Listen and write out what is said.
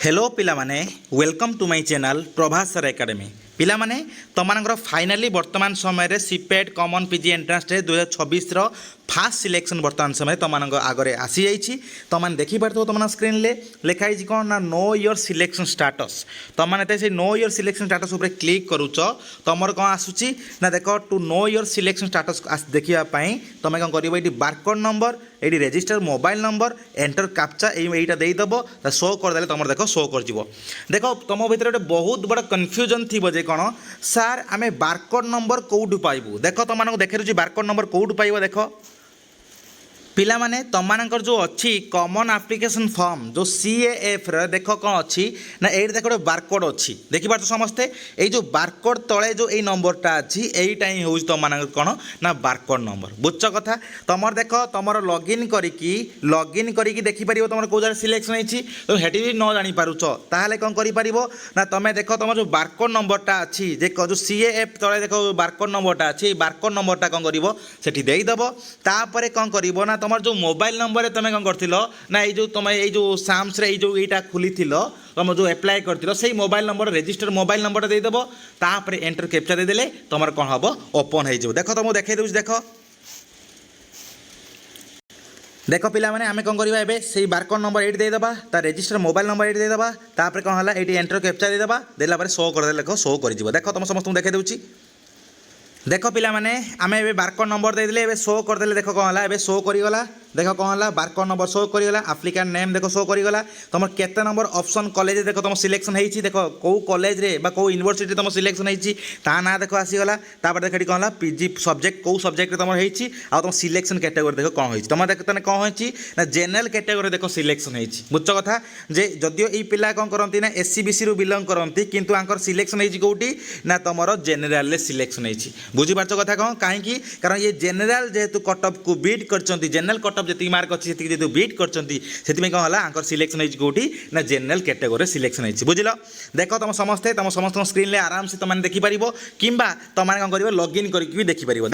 Hello पिला माने welcome to my channel Prabhas sir academy पिला माने तुमମାନଙ୍କର फाइनाली वर्तमान समय रे सीपेट कॉमन पीजी एंट्रेंस टे 2026 रो फास्ट सिलेक्शन वर्तमान समय तुमମାନଙ୍କ आगरे आसी जाइछि तुमମାନେ देखि परतो तुमना स्क्रीन ले लिखा हिछि कोन ना नो योर सिलेक्शन स्टेटस तुमମାନେ ते से नो योर सिलेक्शन स्टेटस ऊपर क्लिक करूचो तमर कोन आसुछि ना देखो to know your selection status देखिया पई तुमे कोन करिवो एटी बारकोड नंबर एटी register mobile number enter captcha एटा देई दबो ता शो कर देले तुमर देखो शो कर जिवो देखो तुम भीतर गोटे बहुत बड़ा कन्फ्यूजन थी जे कौन सार आम बारकोड नंबर कौटू पाइबू देख तुम देखी बारकोड नंबर कौटू पाइब देख पिला माने तुमମାନଙ୍କର जो अच्छी कॉमन एप्लिकेशन फॉर्म जो CAF रे देख कौन अच्छी ना ये देख गोटे बारकोड अच्छी देखिए तो समस्ते ये जो बारकोड तले जो ये नंबरटा अच्छी यहीटा ही हूँ तुम कौन ना बारकोड नंबर बुझ कथा तुम देख तुम लॉगिन करी देखिपर तुम कौ जगह सिलेक्शन होती तुम हेटी भी न जानीपारुच ताहले कौन कर ना तुम देख तुम जो बारकोड नंबरटा अच्छी जो CAF तले देख बारकोड नंबरटा अच्छी बारकोड नंबरटा कौन कर देदेव तापर कौन कर ना तुम जो मोबाइल नंबर तुम कौन कर ना ये तुम ये साम्स रे जो यहाँ खोली तुम जो एप्लाय कर से mobile number register mobile number देदेव तापर एंटर कैप्चा देदेले तुम कौन हम ओपन हो देख तुमको देखा दूँ देख देख पिला माने आमे कौन करवा एबे से बारकोड नंबर एट देदेबा ता रजिस्टर मोबाइल नंबर एट देदेबा तापर कौन है ये एंटर कैप्चा देदेबा देला पर शो कर देले शो कर देख तुम समस्त देखा दूँ देख पिला माने आमे एबे बारकोड नंबर देदेले एबे शो कर देले देख कौन है एबे शो करिगला देख कौन है बारकोड नंबर शो करिगला एप्लिकेंट नेम देख शो करिगला तुम केते नंबर ऑप्शन कॉलेज देख तुम सिलेक्शन होईची देख कौ कॉलेज रे बा कौ यूनिवर्सिटी तुम सिलेक्शन होईची ता ना देख आसीगला तापर देख कौन है पीजी सब्जेक्ट कौ सब्जेक्ट तुम होईची आ तुम सिलेक्शन कैटेगरी देख कौन होईची तुम देख तने कौन होईची ना जनरल कैटेगरी देख सिलेक्शन होईची बुझ कथा जे जदियो ई पिला कौन करंती ना SC BC रु बिलोंग करंती किंतु आंकर सिलेक्शन होईची कोठी ना तुमरो जनरल ले सिलेक्शन होईची बुझी पारछ कथा कौन काहेकि कारण ये जनरल जेहेतु कटअप को बीट करचंती जनरल कटअप जी मार्क अच्छी से जो बीट करचंती सेति कौन है आंकर सिलेक्शन होईची कोठी ना जनरल कैटेगरी सिलेक्शन होईची बुझिलो देख तुम समस्त स्क्रीन ले आराम से तुम देखि परिबो किंबा तुम कौन करिवो लॉगिन करके भी देखि परिबो।